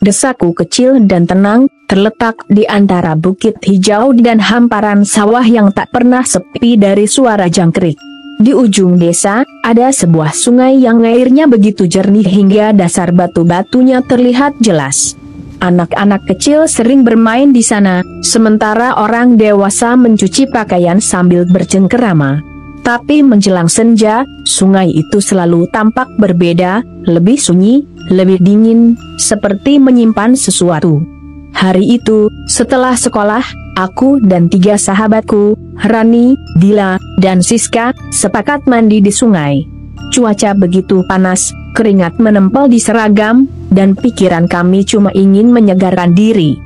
Desaku kecil dan tenang, terletak di antara bukit hijau dan hamparan sawah yang tak pernah sepi dari suara jangkrik. Di ujung desa, ada sebuah sungai yang airnya begitu jernih hingga dasar batu-batunya terlihat jelas. Anak-anak kecil sering bermain di sana, sementara orang dewasa mencuci pakaian sambil bercengkerama. Tapi menjelang senja, sungai itu selalu tampak berbeda, lebih sunyi, lebih dingin, seperti menyimpan sesuatu. Hari itu, setelah sekolah, aku dan 3 sahabatku, Rani, Dila, dan Siska, sepakat mandi di sungai. Cuaca begitu panas, keringat menempel di seragam, dan pikiran kami cuma ingin menyegarkan diri.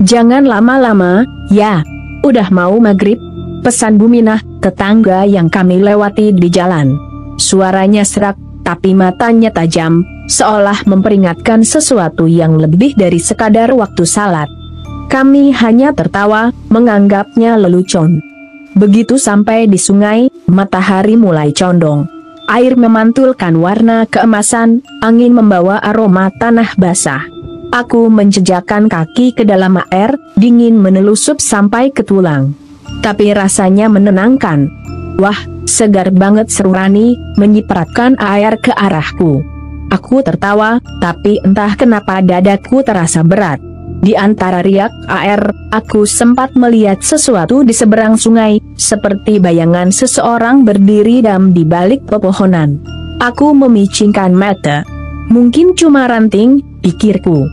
"Jangan lama-lama, ya. Udah mau maghrib," pesan Buminah, tetangga yang kami lewati di jalan. Suaranya serak, tapi matanya tajam, seolah memperingatkan sesuatu yang lebih dari sekadar waktu salat. Kami hanya tertawa, menganggapnya lelucon. Begitu sampai di sungai, matahari mulai condong. Air memantulkan warna keemasan, angin membawa aroma tanah basah. Aku menjejakkan kaki ke dalam air, dingin menelusup sampai ke tulang. Tapi rasanya menenangkan. "Wah, segar banget," seru Rani, menyipratkan air ke arahku. Aku tertawa, tapi entah kenapa dadaku terasa berat. Di antara riak air, aku sempat melihat sesuatu di seberang sungai, seperti bayangan seseorang berdiri diam di balik pepohonan. Aku memicingkan mata. Mungkin cuma ranting, pikirku.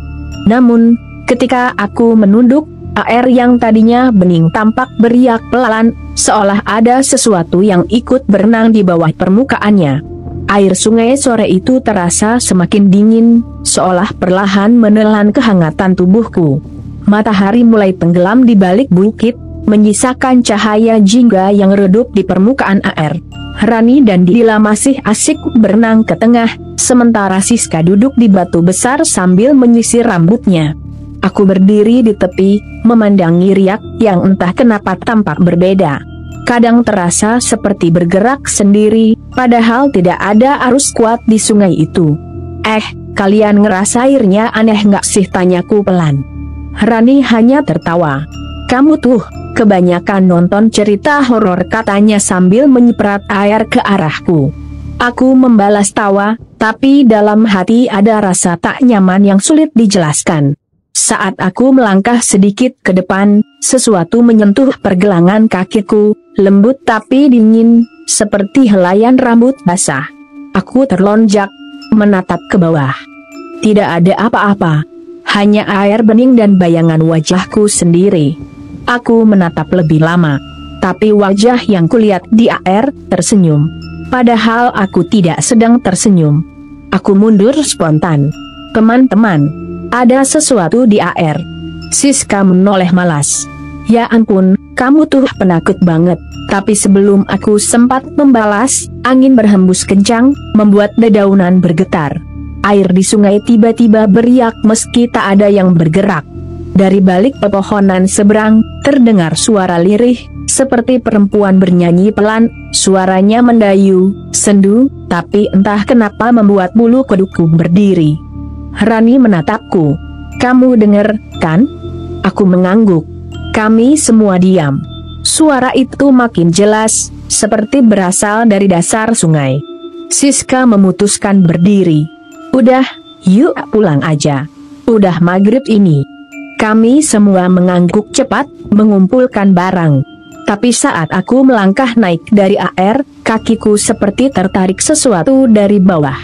Namun, ketika aku menunduk, air yang tadinya bening tampak beriak pelan, seolah ada sesuatu yang ikut berenang di bawah permukaannya. Air sungai sore itu terasa semakin dingin, seolah perlahan menelan kehangatan tubuhku. Matahari mulai tenggelam di balik bukit, menyisakan cahaya jingga yang redup di permukaan air. Rani dan Dila masih asik berenang ke tengah, sementara Siska duduk di batu besar sambil menyisir rambutnya. Aku berdiri di tepi, memandangi riak yang entah kenapa tampak berbeda. Kadang terasa seperti bergerak sendiri, padahal tidak ada arus kuat di sungai itu. Kalian ngerasa airnya aneh nggak sih?" tanyaku pelan. Rani hanya tertawa. "Kamu tuh, kebanyakan nonton cerita horor," katanya sambil menyiprat air ke arahku. Aku membalas tawa, tapi dalam hati ada rasa tak nyaman yang sulit dijelaskan. Saat aku melangkah sedikit ke depan, sesuatu menyentuh pergelangan kakiku, lembut tapi dingin, seperti helaian rambut basah. Aku terlonjak, menatap ke bawah. Tidak ada apa-apa, hanya air bening dan bayangan wajahku sendiri. Aku menatap lebih lama, tapi wajah yang kulihat di air tersenyum. Padahal aku tidak sedang tersenyum. Aku mundur spontan. "Teman-teman, ada sesuatu di air." Siska menoleh malas. "Ya ampun, kamu tuh penakut banget." Tapi sebelum aku sempat membalas, angin berhembus kencang, membuat dedaunan bergetar. Air di sungai tiba-tiba beriak meski tak ada yang bergerak. Dari balik pepohonan seberang, terdengar suara lirih, seperti perempuan bernyanyi pelan. Suaranya mendayu, sendu, tapi entah kenapa membuat bulu kuduku berdiri. Rani menatapku. "Kamu dengar, kan?" Aku mengangguk. Kami semua diam. Suara itu makin jelas, seperti berasal dari dasar sungai. Siska memutuskan berdiri. "Udah, yuk pulang aja. Udah maghrib ini." Kami semua mengangguk cepat, mengumpulkan barang. Tapi saat aku melangkah naik dari air, kakiku seperti tertarik sesuatu dari bawah.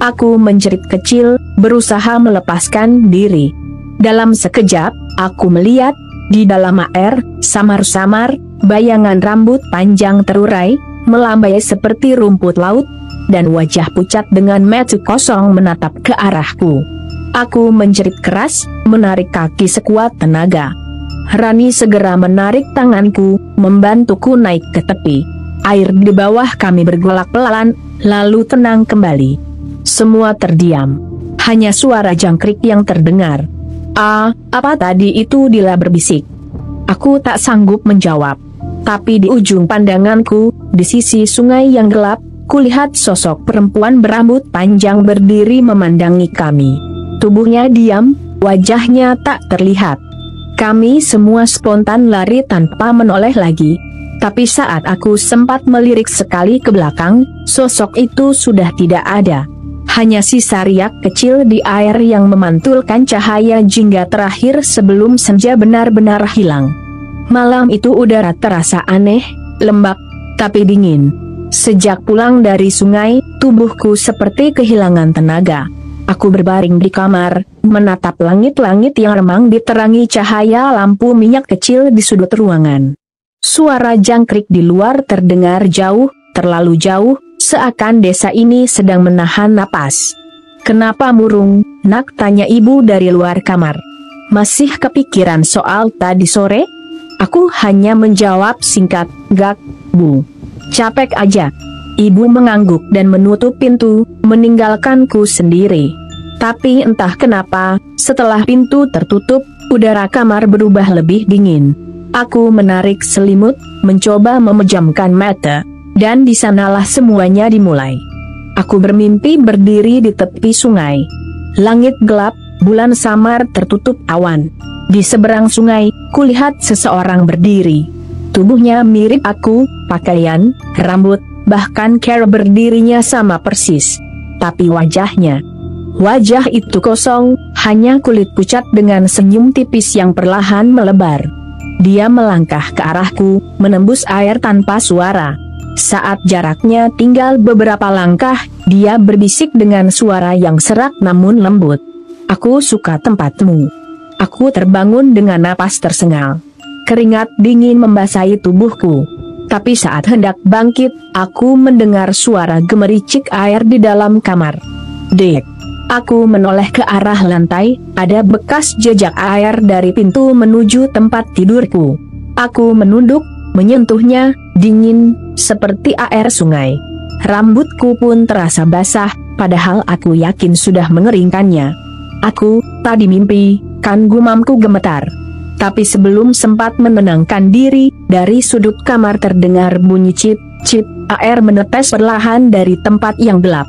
Aku menjerit kecil, berusaha melepaskan diri. Dalam sekejap, aku melihat, di dalam air, samar-samar, bayangan rambut panjang terurai, melambai seperti rumput laut, dan wajah pucat dengan mata kosong menatap ke arahku. Aku menjerit keras, menarik kaki sekuat tenaga. Rani segera menarik tanganku, membantuku naik ke tepi. Air di bawah kami bergolak pelan, lalu tenang kembali. Semua terdiam. Hanya suara jangkrik yang terdengar. Apa tadi itu?" Dila berbisik. Aku tak sanggup menjawab. Tapi di ujung pandanganku, di sisi sungai yang gelap, kulihat sosok perempuan berambut panjang berdiri memandangi kami. Tubuhnya diam, wajahnya tak terlihat. Kami semua spontan lari tanpa menoleh lagi. Tapi saat aku sempat melirik sekali ke belakang, sosok itu sudah tidak ada. Hanya sisa riak kecil di air yang memantulkan cahaya jingga terakhir sebelum senja benar-benar hilang. Malam itu udara terasa aneh, lembab, tapi dingin. Sejak pulang dari sungai, tubuhku seperti kehilangan tenaga. Aku berbaring di kamar, menatap langit-langit yang remang diterangi cahaya lampu minyak kecil di sudut ruangan. Suara jangkrik di luar terdengar jauh, terlalu jauh, seakan desa ini sedang menahan napas. "Kenapa murung, nak?" tanya ibu dari luar kamar. "Masih kepikiran soal tadi sore?" Aku hanya menjawab singkat, "Gak, Bu. Capek aja." Ibu mengangguk dan menutup pintu, meninggalkanku sendiri. Tapi entah kenapa, setelah pintu tertutup, udara kamar berubah lebih dingin. Aku menarik selimut, mencoba memejamkan mata, dan di sanalah semuanya dimulai. Aku bermimpi berdiri di tepi sungai. Langit gelap, bulan samar tertutup awan. Di seberang sungai, kulihat seseorang berdiri. Tubuhnya mirip aku, pakaian, rambut, bahkan cara berdirinya sama persis. Tapi wajah itu kosong, hanya kulit pucat dengan senyum tipis yang perlahan melebar. Dia melangkah ke arahku, menembus air tanpa suara. Saat jaraknya tinggal beberapa langkah, dia berbisik dengan suara yang serak namun lembut. "Aku suka tempatmu." Aku terbangun dengan napas tersengal. Keringat dingin membasahi tubuhku. Tapi saat hendak bangkit, aku mendengar suara gemericik air di dalam kamar. "Dek." Aku menoleh ke arah lantai, ada bekas jejak air dari pintu menuju tempat tidurku. Aku menunduk, menyentuhnya, dingin, seperti air sungai. Rambutku pun terasa basah, padahal aku yakin sudah mengeringkannya. "Aku, tadi mimpi, kan?" gumamku gemetar. Tapi sebelum sempat menenangkan diri, dari sudut kamar terdengar bunyi cip-cip, air menetes perlahan dari tempat yang gelap.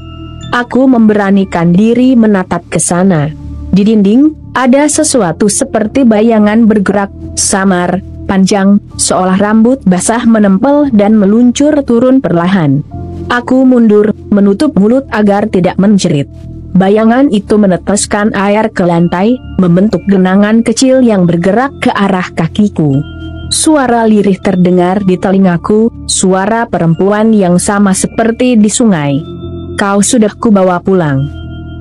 Aku memberanikan diri menatap ke sana. Di dinding, ada sesuatu seperti bayangan bergerak, samar, panjang, seolah rambut basah menempel dan meluncur turun perlahan. Aku mundur, menutup mulut agar tidak menjerit. Bayangan itu meneteskan air ke lantai, membentuk genangan kecil yang bergerak ke arah kakiku. Suara lirih terdengar di telingaku, suara perempuan yang sama seperti di sungai. "Kau sudah kubawa pulang."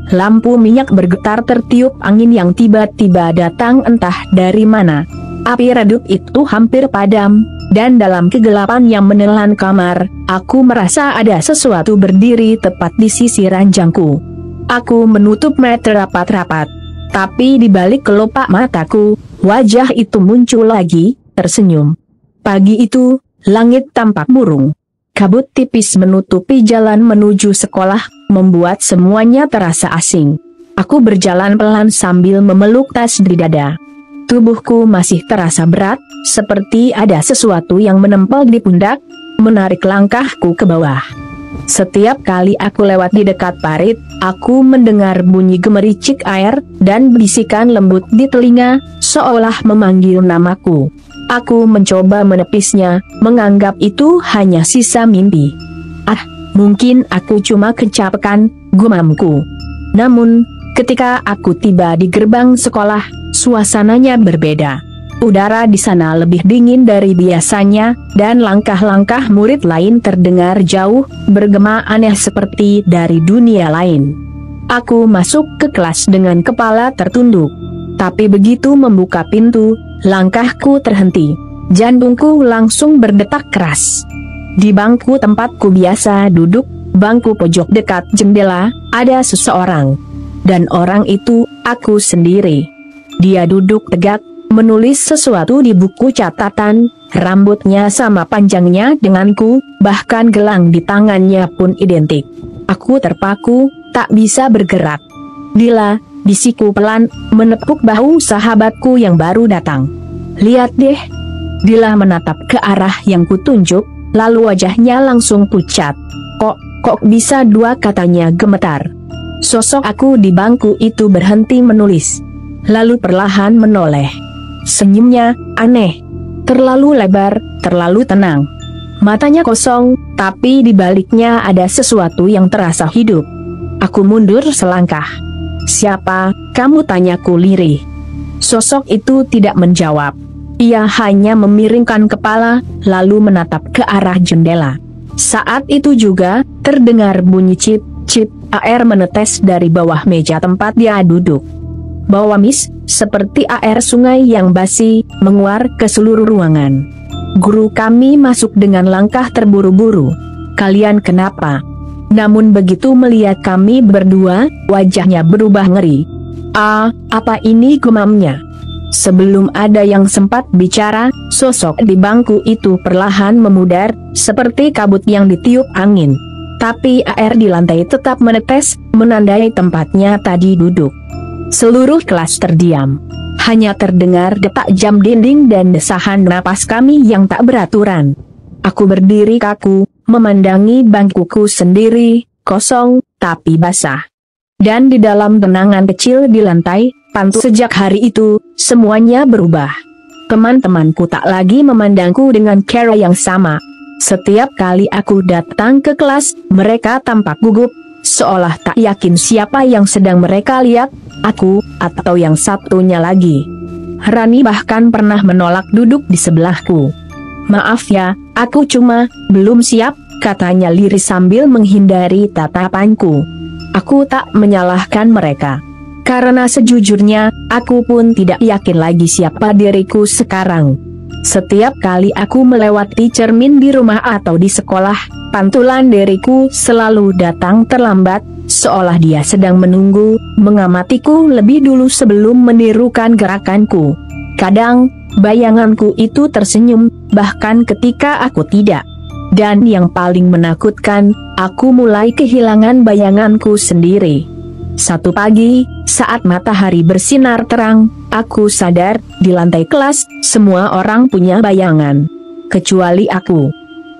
Lampu minyak bergetar tertiup angin yang tiba-tiba datang entah dari mana. Api redup itu hampir padam, dan dalam kegelapan yang menelan kamar, aku merasa ada sesuatu berdiri tepat di sisi ranjangku. Aku menutup mata rapat-rapat. Tapi di balik kelopak mataku, wajah itu muncul lagi, tersenyum. Pagi itu, langit tampak murung. Kabut tipis menutupi jalan menuju sekolah, membuat semuanya terasa asing. Aku berjalan pelan sambil memeluk tas di dada. Tubuhku masih terasa berat, seperti ada sesuatu yang menempel di pundak, menarik langkahku ke bawah. Setiap kali aku lewat di dekat parit, aku mendengar bunyi gemericik air, dan bisikan lembut di telinga, seolah memanggil namaku. Aku mencoba menepisnya, menganggap itu hanya sisa mimpi. "Ah, mungkin aku cuma kecapekan," gumamku. Namun, ketika aku tiba di gerbang sekolah, suasananya berbeda. Udara di sana lebih dingin dari biasanya, dan langkah-langkah murid lain terdengar jauh, bergema aneh seperti dari dunia lain. Aku masuk ke kelas dengan kepala tertunduk. Tapi begitu membuka pintu, langkahku terhenti. Jantungku langsung berdetak keras. Di bangku tempatku biasa duduk, bangku pojok dekat jendela, ada seseorang. Dan orang itu, aku sendiri. Dia duduk tegak, menulis sesuatu di buku catatan, rambutnya sama panjangnya denganku, bahkan gelang di tangannya pun identik. Aku terpaku, tak bisa bergerak. "Dila," bisikku pelan, menepuk bahu sahabatku yang baru datang. "Lihat deh." Dila menatap ke arah yang kutunjuk, lalu wajahnya langsung pucat. Kok bisa dua?" katanya gemetar. Sosok aku di bangku itu berhenti menulis. lalu perlahan menoleh. Senyumnya aneh, terlalu lebar, terlalu tenang. Matanya kosong, tapi di baliknya ada sesuatu yang terasa hidup. Aku mundur selangkah. "Siapa kamu?" tanyaku lirih. Sosok itu tidak menjawab. Ia hanya memiringkan kepala, lalu menatap ke arah jendela. Saat itu juga, terdengar bunyi cip, cip, air menetes dari bawah meja tempat dia duduk. Bau amis, seperti air sungai yang basi, menguar ke seluruh ruangan. Guru kami masuk dengan langkah terburu-buru. "Kalian kenapa?" Namun begitu melihat kami berdua, wajahnya berubah ngeri. Apa ini?" gumamnya. Sebelum ada yang sempat bicara, sosok di bangku itu perlahan memudar, seperti kabut yang ditiup angin. Tapi air di lantai tetap menetes, menandai tempatnya tadi duduk. Seluruh kelas terdiam. Hanya terdengar detak jam dinding dan desahan napas kami yang tak beraturan. Aku berdiri kaku, memandangi bangkuku sendiri, kosong, tapi basah. Dan di dalam genangan kecil di lantai, pantu sejak hari itu, semuanya berubah. Teman-temanku tak lagi memandangku dengan cara yang sama. Setiap kali aku datang ke kelas, mereka tampak gugup, seolah tak yakin siapa yang sedang mereka lihat, aku, atau yang satunya lagi. Rani bahkan pernah menolak duduk di sebelahku. "Maaf ya, aku cuma belum siap," katanya lirih sambil menghindari tatapanku. Aku tak menyalahkan mereka. Karena sejujurnya, aku pun tidak yakin lagi siapa diriku sekarang. Setiap kali aku melewati cermin di rumah atau di sekolah, pantulan diriku selalu datang terlambat, seolah dia sedang menunggu, mengamatiku lebih dulu sebelum menirukan gerakanku. Kadang, bayanganku itu tersenyum, bahkan ketika aku tidak. Dan yang paling menakutkan, aku mulai kehilangan bayanganku sendiri. Satu pagi, saat matahari bersinar terang, aku sadar, di lantai kelas, semua orang punya bayangan. Kecuali aku.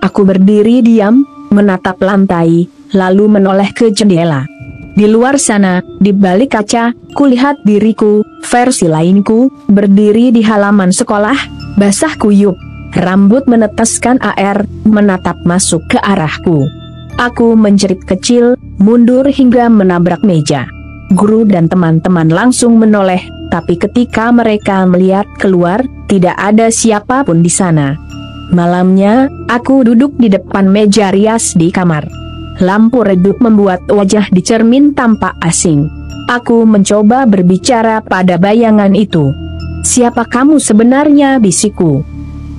Aku berdiri diam, menatap lantai, lalu menoleh ke jendela. Di luar sana, di balik kaca, kulihat diriku, versi lainku, berdiri di halaman sekolah, basah kuyup, rambut meneteskan air, menatap masuk ke arahku. Aku menjerit kecil, mundur hingga menabrak meja. Guru dan teman-teman langsung menoleh, tapi ketika mereka melihat keluar, tidak ada siapapun di sana. Malamnya, aku duduk di depan meja rias di kamar. Lampu redup membuat wajah di cermin tampak asing. Aku mencoba berbicara pada bayangan itu. "Siapa kamu sebenarnya?" bisikku.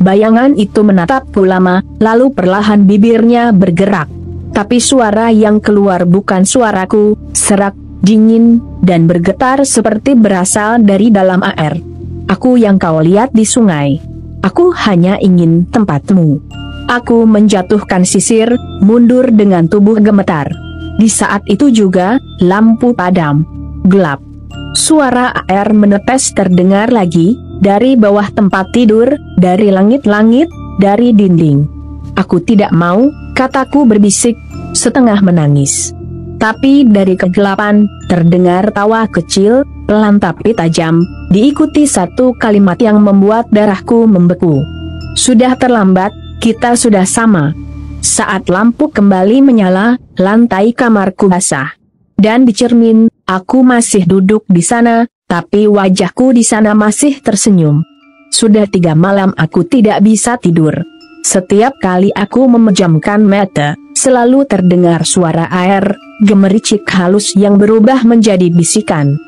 Bayangan itu menatapku lama, lalu perlahan bibirnya bergerak. Tapi suara yang keluar bukan suaraku, serak, dingin, dan bergetar seperti berasal dari dalam air. "Aku yang kau lihat di sungai. Aku hanya ingin tempatmu." Aku menjatuhkan sisir, mundur dengan tubuh gemetar. Di saat itu juga, lampu padam. Gelap. Suara air menetes terdengar lagi, dari bawah tempat tidur, dari langit-langit, dari dinding. "Aku tidak mau," kataku berbisik, setengah menangis. Tapi dari kegelapan, terdengar tawa kecil, pelan tapi tajam, diikuti satu kalimat yang membuat darahku membeku. "Sudah terlambat, kita sudah sama." Saat lampu kembali menyala, lantai kamarku basah. Dan di cermin, aku masih duduk di sana, tapi wajahku di sana masih tersenyum. Sudah 3 malam aku tidak bisa tidur. Setiap kali aku memejamkan mata, selalu terdengar suara air, gemericik halus yang berubah menjadi bisikan.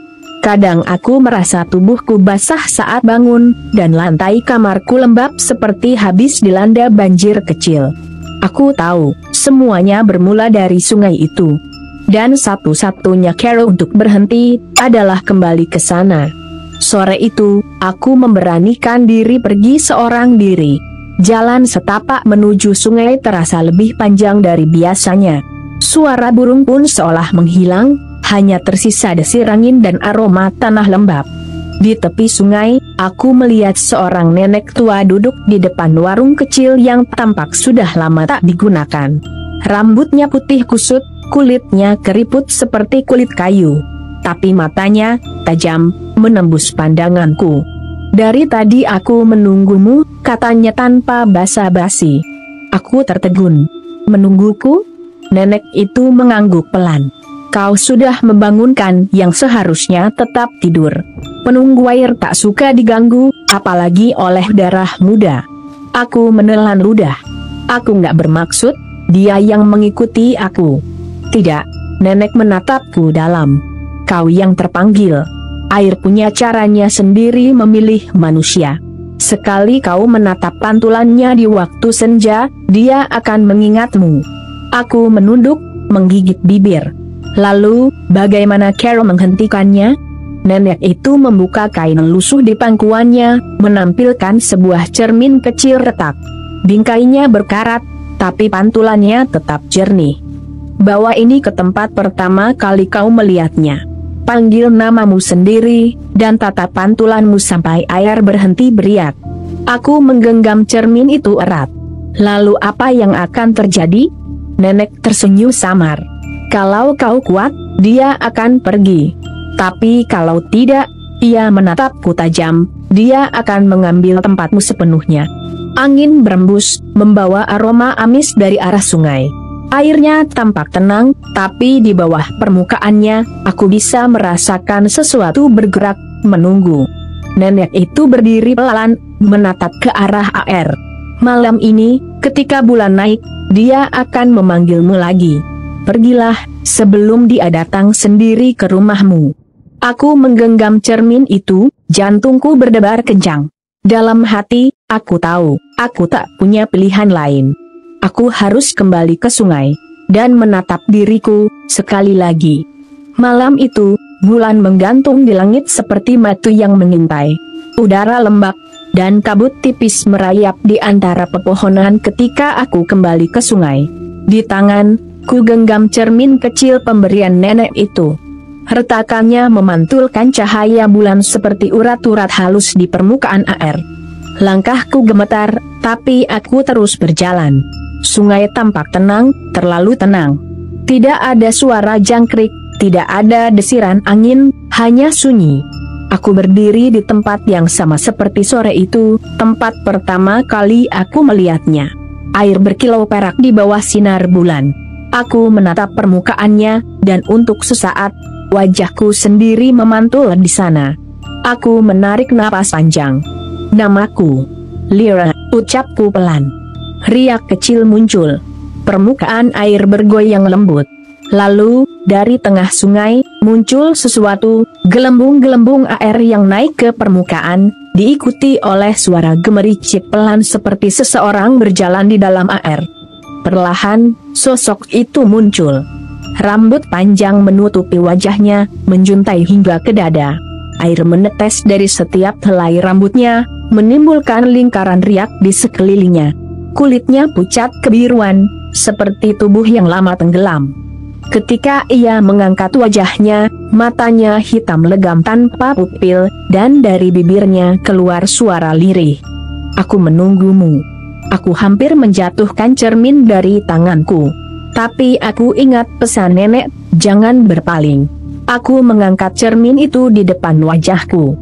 Kadang aku merasa tubuhku basah saat bangun, dan lantai kamarku lembab seperti habis dilanda banjir kecil. Aku tahu, semuanya bermula dari sungai itu. Dan satu-satunya cara untuk berhenti, adalah kembali ke sana. Sore itu, aku memberanikan diri pergi seorang diri. Jalan setapak menuju sungai terasa lebih panjang dari biasanya. Suara burung pun seolah menghilang, hanya tersisa desir angin dan aroma tanah lembab. Di tepi sungai, aku melihat seorang nenek tua duduk di depan warung kecil yang tampak sudah lama tak digunakan. Rambutnya putih kusut, kulitnya keriput seperti kulit kayu. tapi matanya tajam, menembus pandanganku. "Dari tadi aku menunggumu," katanya tanpa basa-basi. Aku tertegun. "Menungguku?" Nenek itu mengangguk pelan. "Kau sudah membangunkan yang seharusnya tetap tidur. Penunggu air tak suka diganggu, apalagi oleh darah muda." Aku menelan ludah. "Aku nggak bermaksud, dia yang mengikuti aku." "Tidak." Nenek menatapku dalam. "Kau yang terpanggil. Air punya caranya sendiri memilih manusia. Sekali kau menatap pantulannya di waktu senja, dia akan mengingatmu." Aku menunduk, menggigit bibir. "Lalu, bagaimana cara menghentikannya?" Nenek itu membuka kain lusuh di pangkuannya, menampilkan sebuah cermin kecil retak. Bingkainya berkarat, tapi pantulannya tetap jernih. "Bawa ini ke tempat pertama kali kau melihatnya. Panggil namamu sendiri, dan tatap pantulanmu sampai air berhenti beriak." Aku menggenggam cermin itu erat. "Lalu apa yang akan terjadi?" Nenek tersenyum samar. "Kalau kau kuat, dia akan pergi. Tapi kalau tidak," ia menatapku tajam, "dia akan mengambil tempatmu sepenuhnya." Angin berembus, membawa aroma amis dari arah sungai. Airnya tampak tenang, tapi di bawah permukaannya, aku bisa merasakan sesuatu bergerak, menunggu. Nenek itu berdiri pelan, menatap ke arah air. "Malam ini, ketika bulan naik, dia akan memanggilmu lagi. Pergilah, sebelum dia datang sendiri ke rumahmu." Aku menggenggam cermin itu, jantungku berdebar kencang. Dalam hati, aku tahu, aku tak punya pilihan lain. Aku harus kembali ke sungai, dan menatap diriku, sekali lagi. Malam itu, bulan menggantung di langit seperti mata yang mengintai. Udara lembab, dan kabut tipis merayap di antara pepohonan ketika aku kembali ke sungai. Di tangan, ku genggam cermin kecil pemberian nenek itu. Retakannya memantulkan cahaya bulan seperti urat-urat halus di permukaan air. Langkahku gemetar, tapi aku terus berjalan. Sungai tampak tenang, terlalu tenang. Tidak ada suara jangkrik, tidak ada desiran angin, hanya sunyi. Aku berdiri di tempat yang sama seperti sore itu, tempat pertama kali aku melihatnya. Air berkilau perak di bawah sinar bulan. Aku menatap permukaannya, dan untuk sesaat, wajahku sendiri memantul di sana. Aku menarik napas panjang. "Namaku Lyra," ucapku pelan. Riak kecil muncul. Permukaan air bergoyang lembut. Lalu, dari tengah sungai, muncul sesuatu, gelembung-gelembung air yang naik ke permukaan, diikuti oleh suara gemericik pelan seperti seseorang berjalan di dalam air. Perlahan, sosok itu muncul. Rambut panjang menutupi wajahnya, menjuntai hingga ke dada. Air menetes dari setiap helai rambutnya, menimbulkan lingkaran riak di sekelilingnya. Kulitnya pucat kebiruan, seperti tubuh yang lama tenggelam. Ketika ia mengangkat wajahnya, matanya hitam legam tanpa pupil, dan dari bibirnya keluar suara lirih. "Aku menunggumu." Aku hampir menjatuhkan cermin dari tanganku. Tapi aku ingat pesan nenek, jangan berpaling. Aku mengangkat cermin itu di depan wajahku.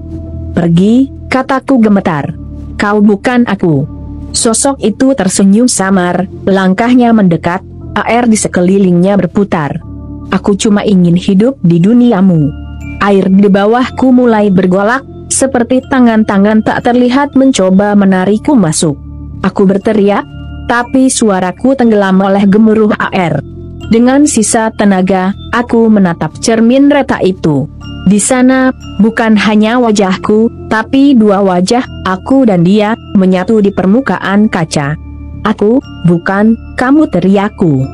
"Pergi," kataku gemetar. "Kau bukan aku." Sosok itu tersenyum samar, langkahnya mendekat, air di sekelilingnya berputar. "Aku cuma ingin hidup di duniamu." Air di bawahku mulai bergolak, seperti tangan-tangan tak terlihat mencoba menarikku masuk. Aku berteriak, tapi suaraku tenggelam oleh gemuruh air. Dengan sisa tenaga, aku menatap cermin retak itu. Di sana, bukan hanya wajahku, tapi dua wajah, aku dan dia, menyatu di permukaan kaca. "Aku, bukan, kamu," teriakku.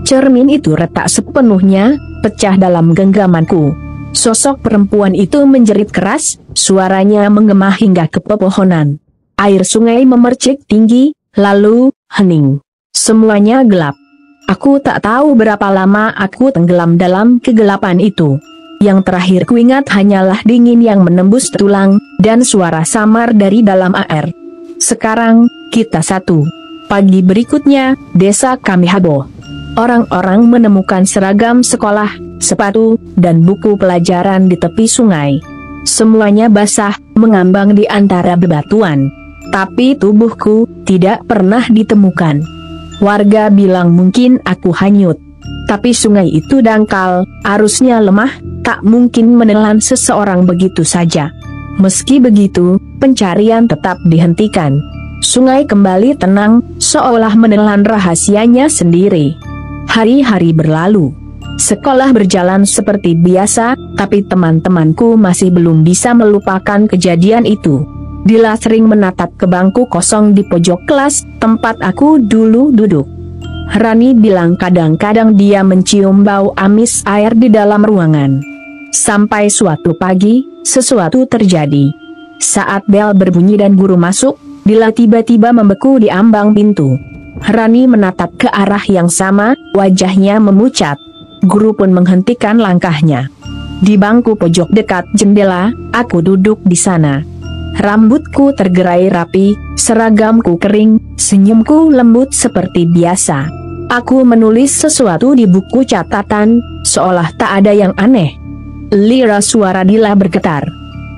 Cermin itu retak sepenuhnya, pecah dalam genggamanku. Sosok perempuan itu menjerit keras, suaranya menggema hingga ke pepohonan. Air sungai memercik tinggi, lalu, hening. Semuanya gelap. Aku tak tahu berapa lama aku tenggelam dalam kegelapan itu. Yang terakhir kuingat hanyalah dingin yang menembus tulang, dan suara samar dari dalam air. "Sekarang, kita satu." Pagi berikutnya, desa kami heboh. Orang-orang menemukan seragam sekolah, sepatu, dan buku pelajaran di tepi sungai. Semuanya basah, mengambang di antara bebatuan. Tapi tubuhku tidak pernah ditemukan. Warga bilang mungkin aku hanyut. Tapi sungai itu dangkal, arusnya lemah, tak mungkin menelan seseorang begitu saja. Meski begitu, pencarian tetap dihentikan. Sungai kembali tenang, seolah menelan rahasianya sendiri. Hari-hari berlalu. Sekolah berjalan seperti biasa, tapi teman-temanku masih belum bisa melupakan kejadian itu. Dila sering menatap ke bangku kosong di pojok kelas, tempat aku dulu duduk. Rani bilang kadang-kadang dia mencium bau amis air di dalam ruangan. Sampai suatu pagi, sesuatu terjadi. Saat bel berbunyi dan guru masuk, Dila tiba-tiba membeku di ambang pintu. Rani menatap ke arah yang sama, wajahnya memucat. Guru pun menghentikan langkahnya. Di bangku pojok dekat jendela, aku duduk di sana. Rambutku tergerai rapi, seragamku kering, senyumku lembut seperti biasa. Aku menulis sesuatu di buku catatan, seolah tak ada yang aneh. Lira suara Dila bergetar.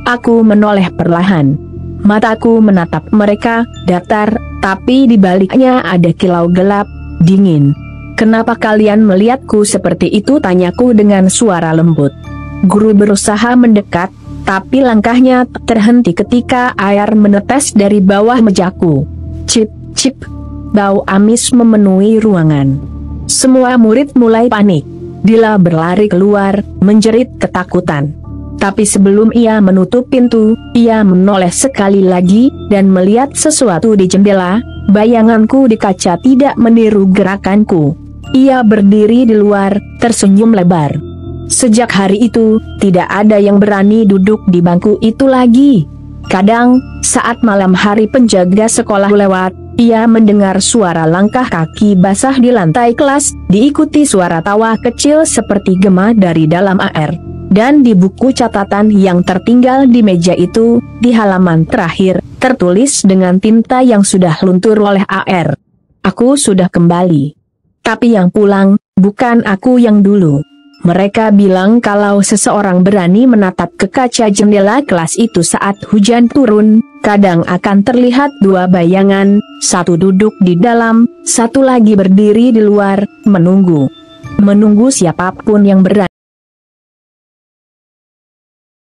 Aku menoleh perlahan. Mataku menatap mereka, datar, tapi di baliknya ada kilau gelap, dingin. Kenapa kalian melihatku seperti itu? Tanyaku dengan suara lembut. Guru berusaha mendekat, tapi langkahnya terhenti ketika air menetes dari bawah mejaku. Cip, cip. Bau amis memenuhi ruangan. Semua murid mulai panik. Dila berlari keluar, menjerit ketakutan. Tapi sebelum ia menutup pintu, ia menoleh sekali lagi, dan melihat sesuatu di jendela. Bayanganku di kaca tidak meniru gerakanku. Ia berdiri di luar, tersenyum lebar. Sejak hari itu, tidak ada yang berani duduk di bangku itu lagi. Kadang, saat malam hari penjaga sekolah lewat, ia mendengar suara langkah kaki basah di lantai kelas, diikuti suara tawa kecil seperti gema dari dalam air. Dan di buku catatan yang tertinggal di meja itu, di halaman terakhir, tertulis dengan tinta yang sudah luntur oleh air. Aku sudah kembali. Tapi yang pulang, bukan aku yang dulu. Mereka bilang kalau seseorang berani menatap ke kaca jendela kelas itu saat hujan turun, kadang akan terlihat dua bayangan, satu duduk di dalam, satu lagi berdiri di luar, menunggu. Menunggu siapapun yang berani.